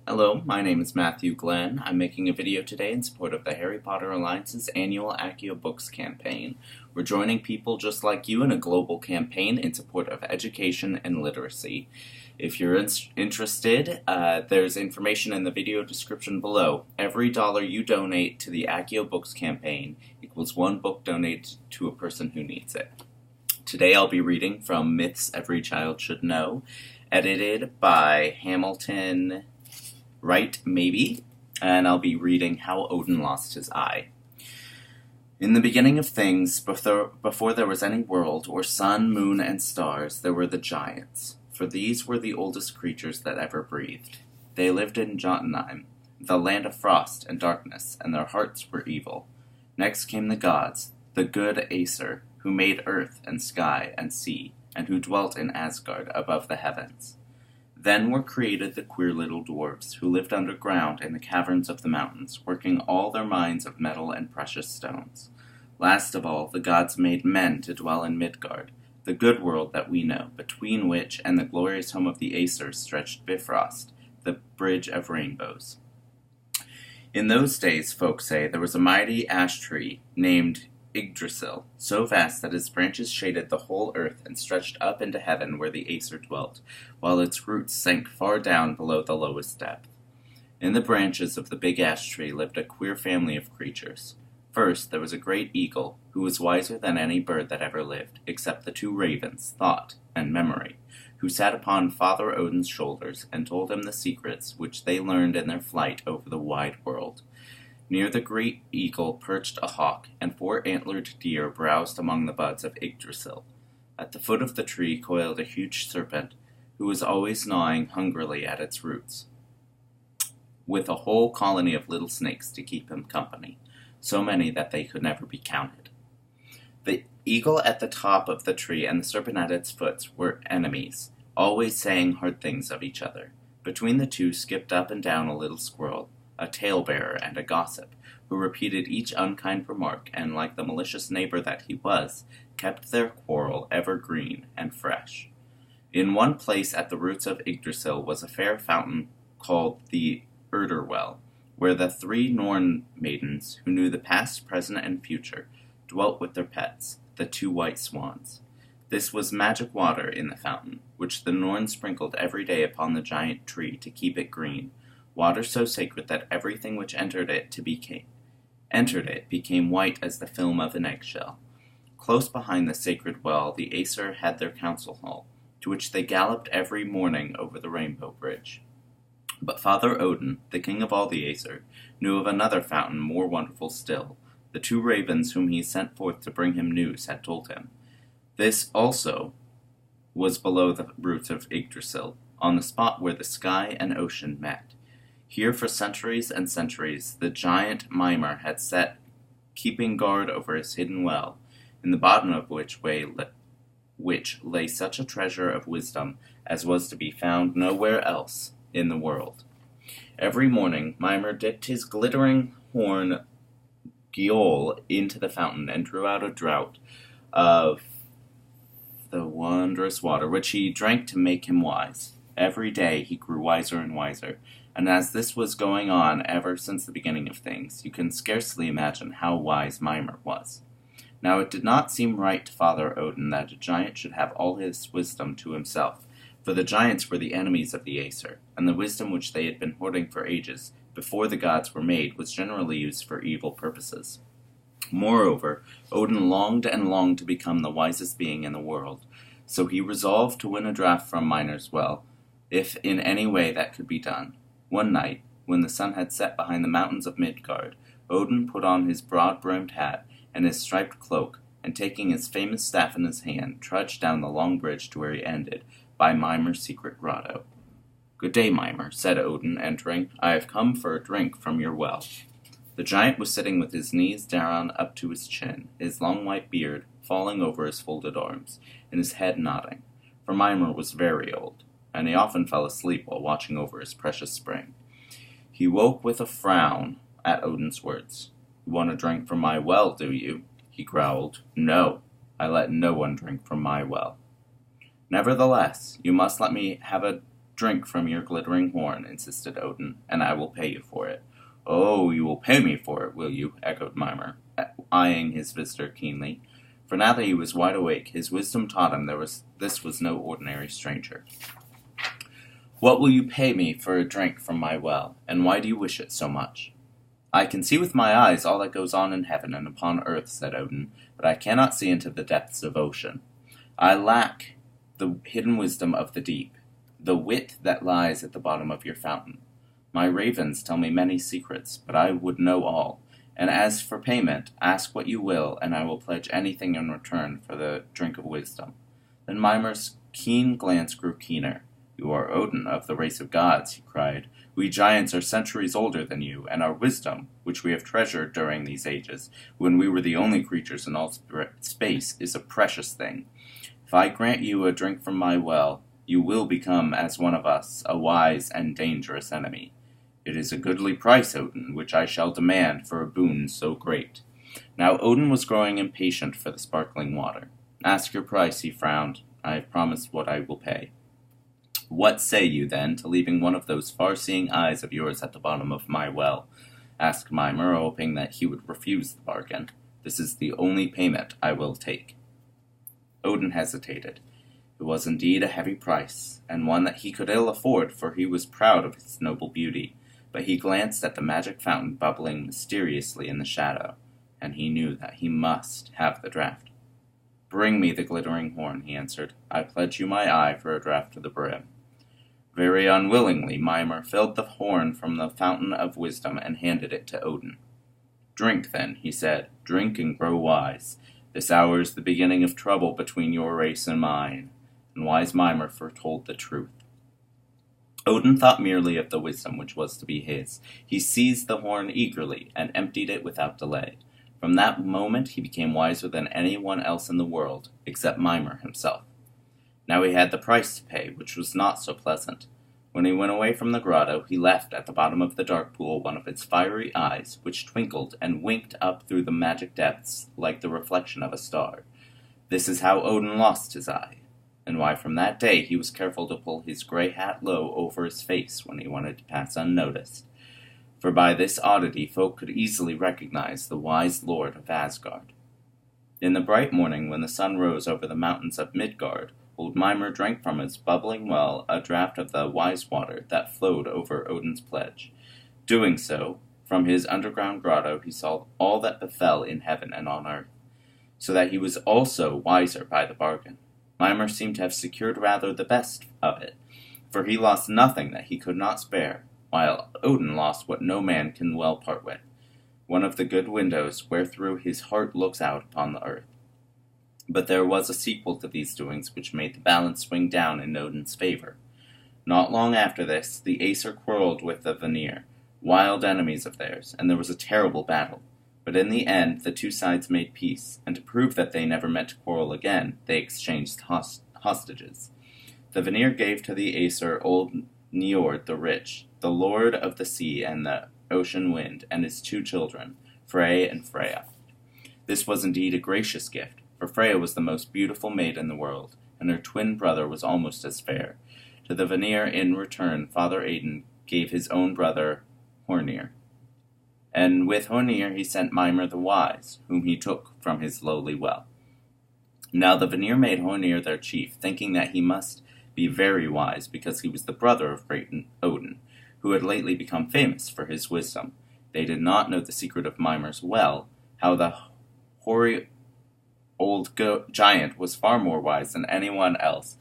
Hello, my name is Matthew Glenn. I'm making a video today in support of the Harry Potter Alliance's annual Accio Books campaign. We're joining people just like you in a global campaign in support of education and literacy. If you're interested, there's information in the video description below. Every dollar you donate to the Accio Books campaign equals one book donated to a person who needs it. Today I'll be reading from Myths Every Child Should Know, edited by Hamilton Wright Mabie, and I'll be reading How Odin Lost His Eye. In the beginning of things, before there was any world, or sun, moon, and stars, there were the giants, for these were the oldest creatures that ever breathed. They lived in Jotunheim, the land of frost and darkness, and their hearts were evil. Next came the gods, the good Aesir, who made earth and sky and sea, and who dwelt in Asgard above the heavens. Then were created the queer little dwarves, who lived underground in the caverns of the mountains, working all their mines of metal and precious stones. Last of all, the gods made men to dwell in Midgard, the good world that we know, between which and the glorious home of the Aesir stretched Bifrost, the bridge of rainbows. In those days, folk say, there was a mighty ash tree named Yggdrasil, so vast that its branches shaded the whole earth and stretched up into heaven where the Aesir dwelt, while its roots sank far down below the lowest depth. In the branches of the big ash tree lived a queer family of creatures. First, there was a great eagle, who was wiser than any bird that ever lived, except the two ravens, Thought and Memory, who sat upon Father Odin's shoulders and told him the secrets which they learned in their flight over the wide world. Near the great eagle perched a hawk, and 4 antlered deer browsed among the buds of Yggdrasil. At the foot of the tree coiled a huge serpent, who was always gnawing hungrily at its roots, with a whole colony of little snakes to keep him company, so many that they could never be counted. The eagle at the top of the tree and the serpent at its foot were enemies, always saying hard things of each other. Between the two skipped up and down a little squirrel, a talebearer and a gossip, who repeated each unkind remark, and, like the malicious neighbor that he was, kept their quarrel ever green and fresh. In one place at the roots of Yggdrasil was a fair fountain called the Well, where the 3 Norn maidens, who knew the past, present, and future, dwelt with their pets, the 2 white swans. This was magic water in the fountain, which the Norn sprinkled every day upon the giant tree to keep it green, water so sacred that everything which entered it became white as the film of an eggshell. Close behind the sacred well the Aesir had their council hall, to which they galloped every morning over the rainbow bridge. But Father Odin, the king of all the Aesir, knew of another fountain more wonderful still. The 2 ravens whom he sent forth to bring him news had told him. This also was below the roots of Yggdrasil, on the spot where the sky and ocean met. Here for centuries and centuries the Giant Mimer had sat keeping guard over his hidden well, in the bottom of which lay such a treasure of wisdom as was to be found nowhere else in the world. Every morning Mimer dipped his glittering horn Giol into the fountain and drew out a draught of the wondrous water, which he drank to make him wise. Every day he grew wiser and wiser, and as this was going on ever since the beginning of things, you can scarcely imagine how wise Mimer was. Now it did not seem right to Father Odin that a giant should have all his wisdom to himself, for the giants were the enemies of the Aesir, and the wisdom which they had been hoarding for ages, before the gods were made, was generally used for evil purposes. Moreover, Odin longed and longed to become the wisest being in the world, so he resolved to win a draught from Mimer's well, if in any way that could be done. One night, when the sun had set behind the mountains of Midgard, Odin put on his broad-brimmed hat and his striped cloak, and taking his famous staff in his hand, trudged down the long bridge to where he ended, by Mimer's secret grotto. "Good day, Mimer," said Odin, entering. "I have come for a drink from your well." The giant was sitting with his knees down up to his chin, his long white beard falling over his folded arms, and his head nodding, for Mimer was very old, and he often fell asleep while watching over his precious spring. He woke with a frown at Odin's words. "You want a drink from my well, do you?" he growled. "No, I let no one drink from my well." "Nevertheless, you must let me have a drink from your glittering horn," insisted Odin, "and I will pay you for it." "Oh, you will pay me for it, will you?" echoed Mimer, eyeing his visitor keenly. For now that he was wide awake, his wisdom taught him this was no ordinary stranger. "What will you pay me for a drink from my well, and why do you wish it so much?" "I can see with my eyes all that goes on in heaven and upon earth," said Odin, "but I cannot see into the depths of ocean. I lack the hidden wisdom of the deep, the wit that lies at the bottom of your fountain. My ravens tell me many secrets, but I would know all. And as for payment, ask what you will, and I will pledge anything in return for the drink of wisdom." Then Mimer's keen glance grew keener. "You are Odin of the race of gods," he cried. "We giants are centuries older than you, and our wisdom, which we have treasured during these ages, when we were the only creatures in all space, is a precious thing. If I grant you a drink from my well, you will become, as one of us, a wise and dangerous enemy. It is a goodly price, Odin, which I shall demand for a boon so great." Now Odin was growing impatient for the sparkling water. "Ask your price," he frowned. "I have promised what I will pay." "What say you, then, to leaving one of those far-seeing eyes of yours at the bottom of my well?" asked Mimer, hoping that he would refuse the bargain. "This is the only payment I will take." Odin hesitated. It was indeed a heavy price, and one that he could ill afford, for he was proud of his noble beauty. But he glanced at the magic fountain bubbling mysteriously in the shadow, and he knew that he must have the draught. "Bring me the glittering horn," he answered. "I pledge you my eye for a draught to the brim." Very unwillingly, Mimer filled the horn from the fountain of wisdom and handed it to Odin. "Drink, then," he said. "Drink and grow wise. This hour is the beginning of trouble between your race and mine." And wise Mimer foretold the truth. Odin thought merely of the wisdom which was to be his. He seized the horn eagerly and emptied it without delay. From that moment he became wiser than anyone else in the world, except Mimer himself. Now he had the price to pay, which was not so pleasant. When he went away from the grotto, he left at the bottom of the dark pool one of its fiery eyes, which twinkled and winked up through the magic depths like the reflection of a star. This is how Odin lost his eye, and why from that day he was careful to pull his gray hat low over his face when he wanted to pass unnoticed. For by this oddity folk could easily recognize the wise lord of Asgard. In the bright morning, when the sun rose over the mountains of Midgard, old Mimer drank from his bubbling well a draught of the wise water that flowed over Odin's pledge. Doing so, from his underground grotto he saw all that befell in heaven and on earth, so that he was also wiser by the bargain. Mimer seemed to have secured rather the best of it, for he lost nothing that he could not spare, while Odin lost what no man can well part with, one of the good windows wherethrough his heart looks out upon the earth. But there was a sequel to these doings which made the balance swing down in Odin's favor. Not long after this, the Aesir quarreled with the Vanir, wild enemies of theirs, and there was a terrible battle. But in the end, the two sides made peace, and to prove that they never meant to quarrel again, they exchanged hostages. The Vanir gave to the Aesir old Njord the Rich, the lord of the sea and the ocean wind, and his two children, Frey and Freya. This was indeed a gracious gift, for Freya was the most beautiful maid in the world, and her twin brother was almost as fair. To the Vanir, in return, Father Odin gave his own brother Hornir. And with Hornir he sent Mimer the Wise, whom he took from his lowly well. Now the Vanir made Hornir their chief, thinking that he must be very wise, because he was the brother of great Odin, who had lately become famous for his wisdom. They did not know the secret of Mimer's well, how the hoary old giant was far more wise than anyone else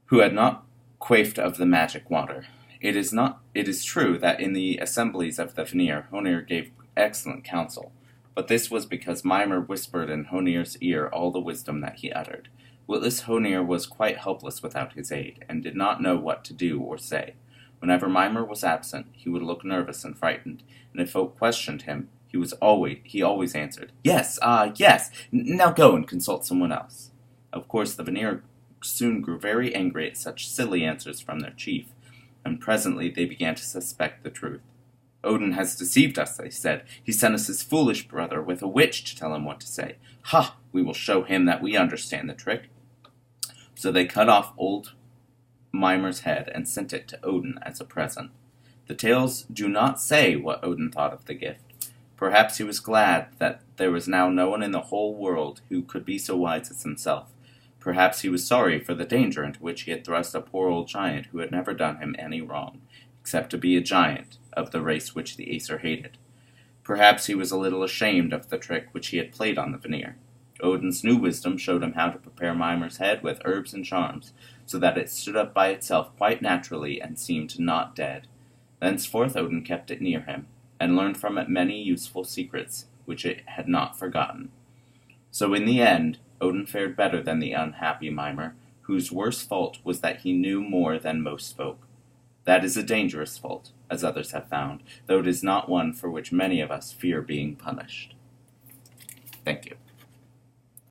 who had not quaffed of the magic water. It is true that in the assemblies of the Vanir, Honir gave excellent counsel, but this was because Mimer whispered in Honir's ear all the wisdom that he uttered. Witless Honir was quite helpless without his aid, and did not know what to do or say. Whenever Mimer was absent, he would look nervous and frightened, and if folk questioned him, he always answered, "Yes, yes, now go and consult someone else." Of course, the Vanir soon grew very angry at such silly answers from their chief, and presently they began to suspect the truth. "Odin has deceived us," they said. "He sent us his foolish brother with a witch to tell him what to say. We will show him that we understand the trick." So they cut off old Mimer's head and sent it to Odin as a present. The tales do not say what Odin thought of the gift. Perhaps he was glad that there was now no one in the whole world who could be so wise as himself. Perhaps he was sorry for the danger into which he had thrust a poor old giant who had never done him any wrong, except to be a giant of the race which the Aesir hated. Perhaps he was a little ashamed of the trick which he had played on the Vanir. Odin's new wisdom showed him how to prepare Mimer's head with herbs and charms, so that it stood up by itself quite naturally and seemed not dead. Thenceforth Odin kept it near him, and learned from it many useful secrets which it had not forgotten. So in the end, Odin fared better than the unhappy Mimer, whose worst fault was that he knew more than most folk. That is a dangerous fault, as others have found, though it is not one for which many of us fear being punished. Thank you.